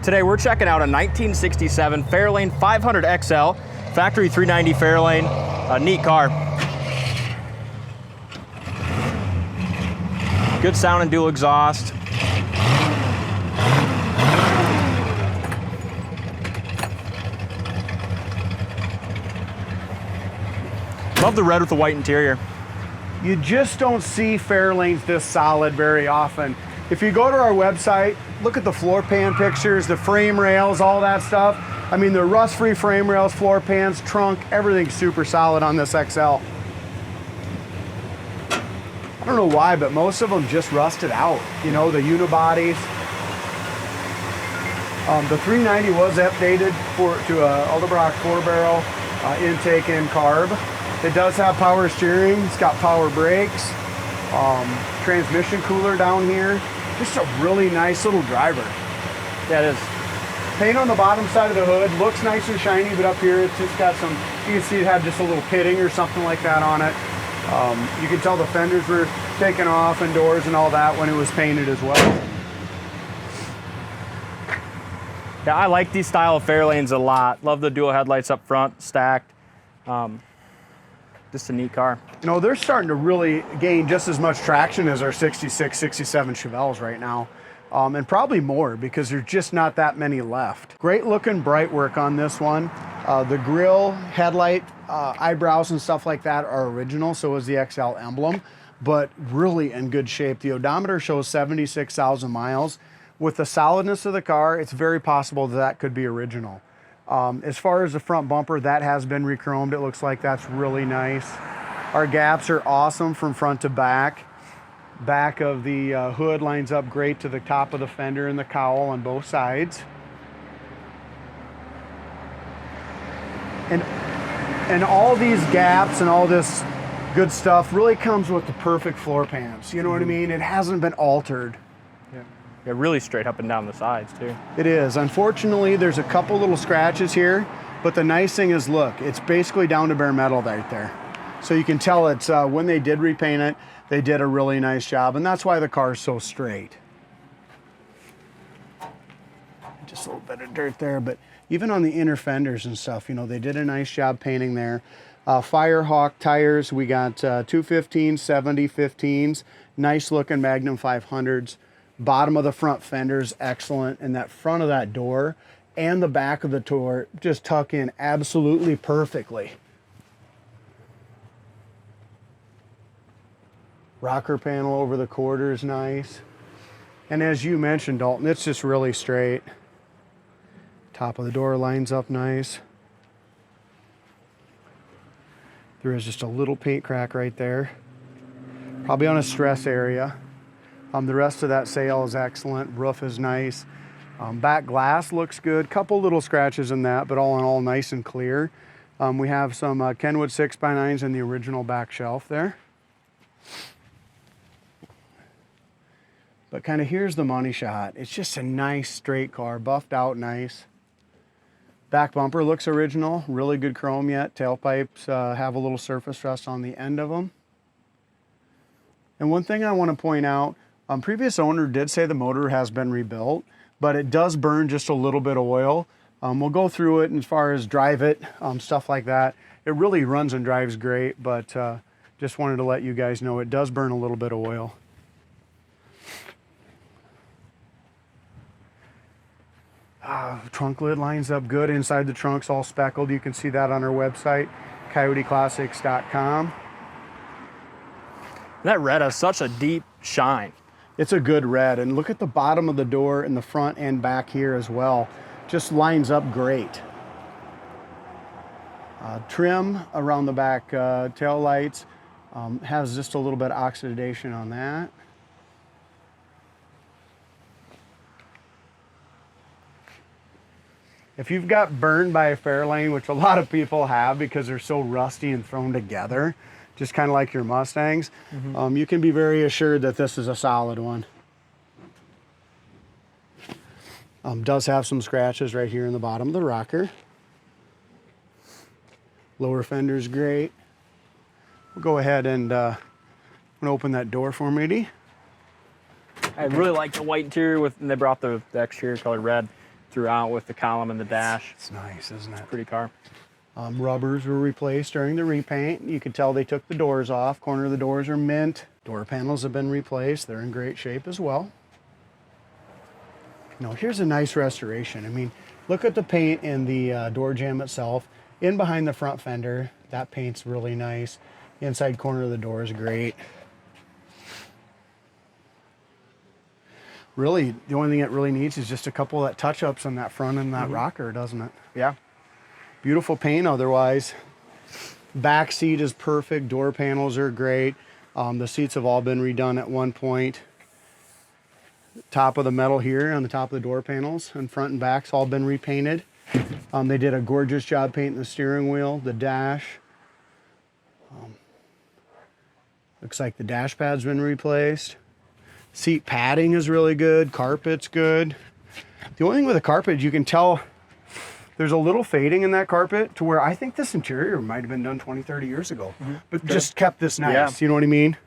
Today we're checking out a 1967 Fairlane 500 XL, factory 390 Fairlane, a neat car. Good sound and dual exhaust. Love the red with the white interior. You just don't see Fairlanes this solid very often. If you go to our website, look at the floor pan pictures, the frame rails, all that stuff. I mean, they're rust-free frame rails, floor pans, trunk, everything's super solid on this XL. I don't know why, but most of them just rusted out. You know, the unibodies. The 390 was updated to a Alderbrock 4-barrel intake and carb. It does have power steering. It's got power brakes, transmission cooler down here. Just a really nice little driver. Yeah, it is. Paint on the bottom side of the hood looks nice and shiny, but up here it's just got some, you can see it had just a little pitting or something like that on it. You can tell the fenders were taken off and doors and all that when it was painted as well. Yeah, I like these style of Fairlanes a lot. Love the dual headlights up front, stacked. Just a neat car. You know, they're starting to really gain just as much traction as our 66, 67 Chevelles right now. And probably more because there's just not that many left. Great looking bright work on this one. The grille, headlight, eyebrows and stuff like that are original, so is the XL emblem, but really in good shape. The odometer shows 76,000 miles. With the solidness of the car, it's very possible that that could be original. As far as the front bumper, that has been re-chromed. It looks like that's really nice. Our gaps are awesome from front to back. Back of the hood lines up great to the top of the fender and the cowl on both sides. And all these gaps and all this good stuff really comes with the perfect floor pans. You know what I mean? It hasn't been altered. Yeah, really straight up and down the sides too. It is. Unfortunately, there's a couple little scratches here, but the nice thing is, look, it's basically down to bare metal right there. So you can tell it's, when they did repaint it, they did a really nice job, and that's why the car's so straight. Just a little bit of dirt there, but even on the inner fenders and stuff, you know, they did a nice job painting there. Firehawk tires, we got 215, 70, 15s, nice looking Magnum 500s. Bottom of the front fenders, excellent. And that front of that door and the back of the door just tuck in absolutely perfectly. Rocker panel over the quarter is nice. And as you mentioned, Dalton, it's just really straight. Top of the door lines up nice. There is just a little paint crack right there. Probably on a stress area. The rest of that sail is excellent. Roof is nice. Back glass looks good. Couple little scratches in that, but all in all, nice and clear. We have some Kenwood 6x9s in the original back shelf there. But kind of here's the money shot. It's just a nice straight car, buffed out nice. Back bumper looks original. Really good chrome yet. Tailpipes have a little surface rust on the end of them. And one thing I want to point out, previous owner did say the motor has been rebuilt, but it does burn just a little bit of oil. We'll go through it as far as drive it, stuff like that. It really runs and drives great, but just wanted to let you guys know it does burn a little bit of oil. Trunk lid lines up good. Inside the trunk's all speckled. You can see that on our website, coyoteclassics.com. That red has such a deep shine. It's a good red, and look at the bottom of the door in the front and back here as well. Just lines up great. Trim around the back tail lights has just a little bit of oxidation on that. If you've got burned by a Fairlane, which a lot of people have because they're so rusty and thrown together, just kind of like your Mustangs, you can be very assured that this is a solid one. Does have some scratches right here in the bottom of the rocker. Lower fender's great. We'll go ahead and open that door for me, Eddie. I really like the white interior with, and they brought the exterior color red. throughout with the column and the dash. It's nice, isn't it? Pretty car. Rubbers were replaced during the repaint. You could tell they took the doors off. Corner of the doors are mint. Door panels have been replaced. They're in great shape as well. Now here's a nice restoration. I mean, look at the paint in the door jamb itself. In behind the front fender, that paint's really nice. Inside corner of the door is great. Really, the only thing it really needs is just a couple of touch-ups on that front and that rocker, doesn't it? Yeah. Beautiful paint otherwise. Back seat is perfect. Door panels are great. The seats have all been redone at one point. Top of the metal here on the top of the door panels and front and back's all been repainted. They did a gorgeous job painting the steering wheel, the dash. Looks like the dash pad's been replaced. Seat padding is really good. Carpet's good. The only thing with the carpet, you can tell there's a little fading in that carpet to where I think this interior might have been done 20, 30 years ago, but just kept this nice. Yeah. You know what I mean?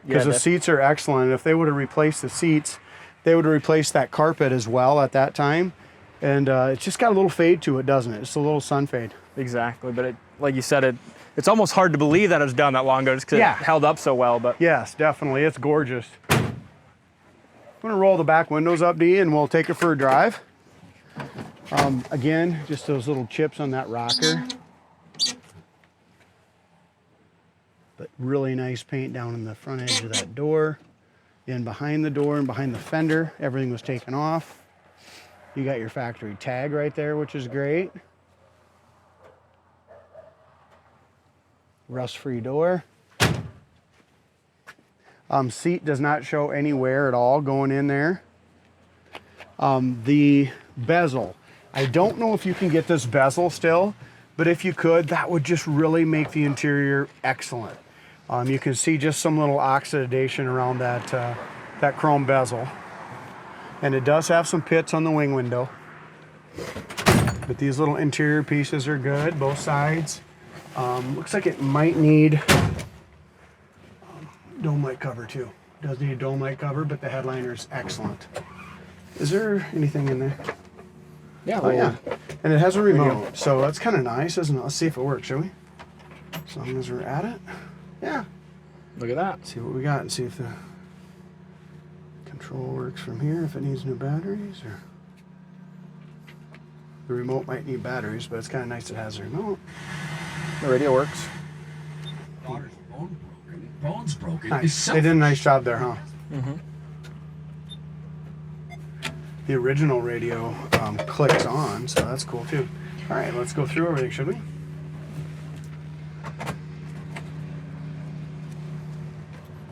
Because Yeah, the seats are excellent. If they would have replaced the seats, they would have replaced that carpet as well at that time. And it's just got a little fade to it, doesn't it? It's a little sun fade. Exactly, but like you said, it's almost hard to believe that it was done that long ago just because it held up so well. But Yes, definitely. It's gorgeous. I'm going to roll the back windows up, Dee, and we'll take it for a drive. Again, just those little chips on that rocker. But really nice paint down in the front edge of that door. In behind the door and behind the fender, everything was taken off. You got your factory tag right there, which is great. Rust-free door. Seat does not show any wear at all going in there. The bezel. I don't know if you can get this bezel still, but if you could, that would just really make the interior excellent. You can see just some little oxidation around that chrome bezel. And it does have some pits on the wing window. But these little interior pieces are good, both sides. Looks like it might need dome light cover too. It does need a dome light cover, but the headliner is excellent. Is there anything in there? yeah, Oh yeah, and it has a remote, so that's kind of nice, isn't it? Let's see if it works, shall we? As long as we're at it. Yeah. Look at that. See what we got and see if the control works from here, if it needs new batteries, or the remote might need batteries, but it's kind of nice it has a remote. The radio works. Phone's broken. Nice. They did a nice job there, huh? Mm-hmm. The original radio clicks on, so that's cool too. All right, let's go through everything, should we?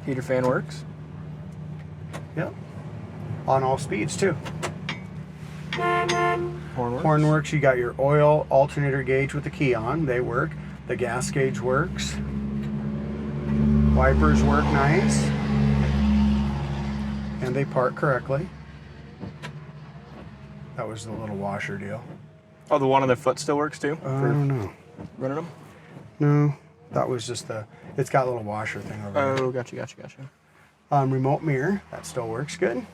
Heater fan works. Yep. On all speeds too. Horn works. Horn works. You got your oil alternator gauge with the key on. They work. The gas gauge works. Wipers work nice. And they park correctly. That was the little washer deal. Oh, the one on the foot still works too? I don't know. Running them? No, that was just it's got a little washer thing over there. Oh, gotcha. Remote mirror, that still works good.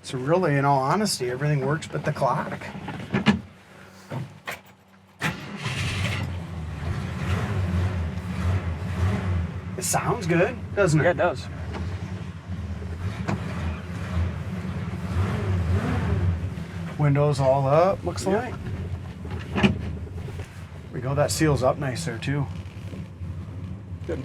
So really, in all honesty, everything works but the clock. It sounds good, doesn't it? Yeah, it does. Windows all up, looks like. There we go, that seals up nice there too. Good.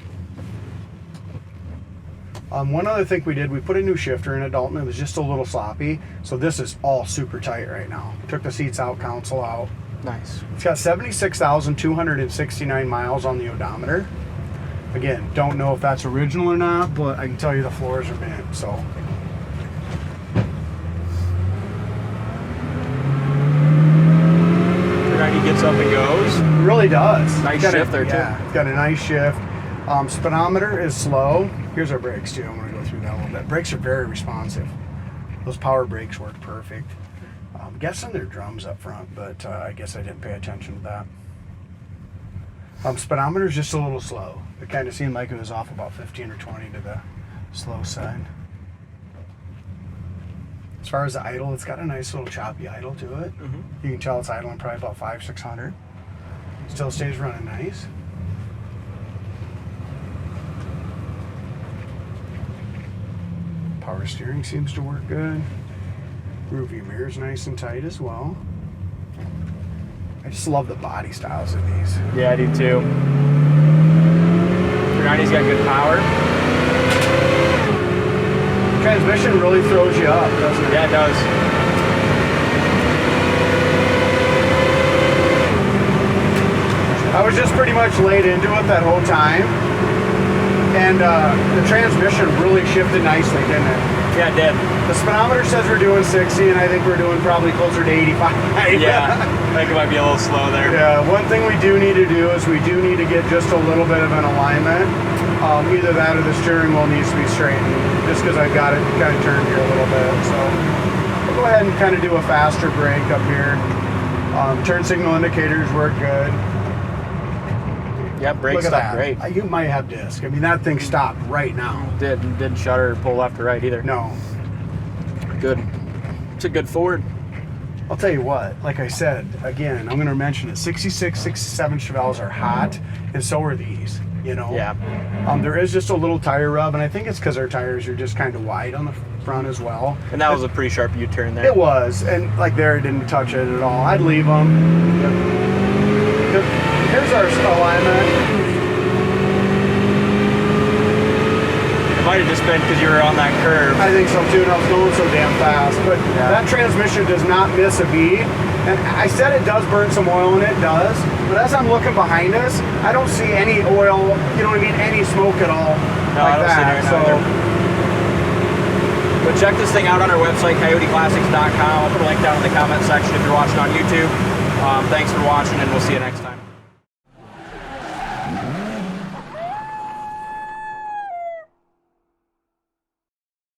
One other thing we did, we put a new shifter in it, Dalton. It was just a little sloppy. So this is all super tight right now. Took the seats out, console out. Nice. It's got 76,269 miles on the odometer. Again, don't know if that's original or not, but I can tell you the floors are mint, so. He gets up and goes. It really does. Nice Got shift there, too. Yeah, it's got a nice shift. Speedometer is slow. Here's our brakes too. I'm gonna go through that a little bit. Brakes are very responsive. Those power brakes work perfect. Guessing they're drums up front, but I guess I didn't pay attention to that. Speedometer is just a little slow. It kind of seemed like it was off about 15 or 20 to the slow side. As far as the idle, it's got a nice little choppy idle to it. You can tell it's idling probably about 500-600. Still stays running nice. Power steering seems to work good. Rear view mirror's nice and tight as well. I just love the body styles of these. Yeah, I do too. 390's got good power. Transmission really throws you up, doesn't it? Yeah, it does. I was just pretty much laid into it that whole time. And the transmission really shifted nicely, didn't it? Yeah, it did. The speedometer says we're doing 60, and I think we're doing probably closer to 85. Yeah, I think it might be a little slow there. Yeah, one thing we do need to do is we do need to get just a little bit of an alignment. Either that or the steering wheel needs to be straightened, just because I've got it kind of turned here a little bit. So we'll go ahead and kind of do a faster brake up here. Turn signal indicators work good. Yeah, brakes stopped great. You might have disc. I mean, that thing stopped right now. Didn't shutter or pull left or right either. No. Good. It's a good Ford. I'll tell you what, like I said, again, I'm going to mention it. 66, 67 Chevelles are hot, and so are these, you know? Yeah. There is just a little tire rub, and I think it's because our tires are just kind of wide on the front as well. And that was a pretty sharp U-turn there. It was, and like there, it didn't touch it at all. I'd leave them. Here's our alignment. It might have just been because you were on that curve. I think so too, and I was going so damn fast. But that transmission does not miss a beat. And I said it does burn some oil, and it does. But as I'm looking behind us, I don't see any oil, you know what I mean, any smoke at all. No, like I don't see that. it either. But check this thing out on our website, coyoteclassics.com. I'll put a link down in the comment section if you're watching on YouTube. Thanks for watching, and we'll see you next time.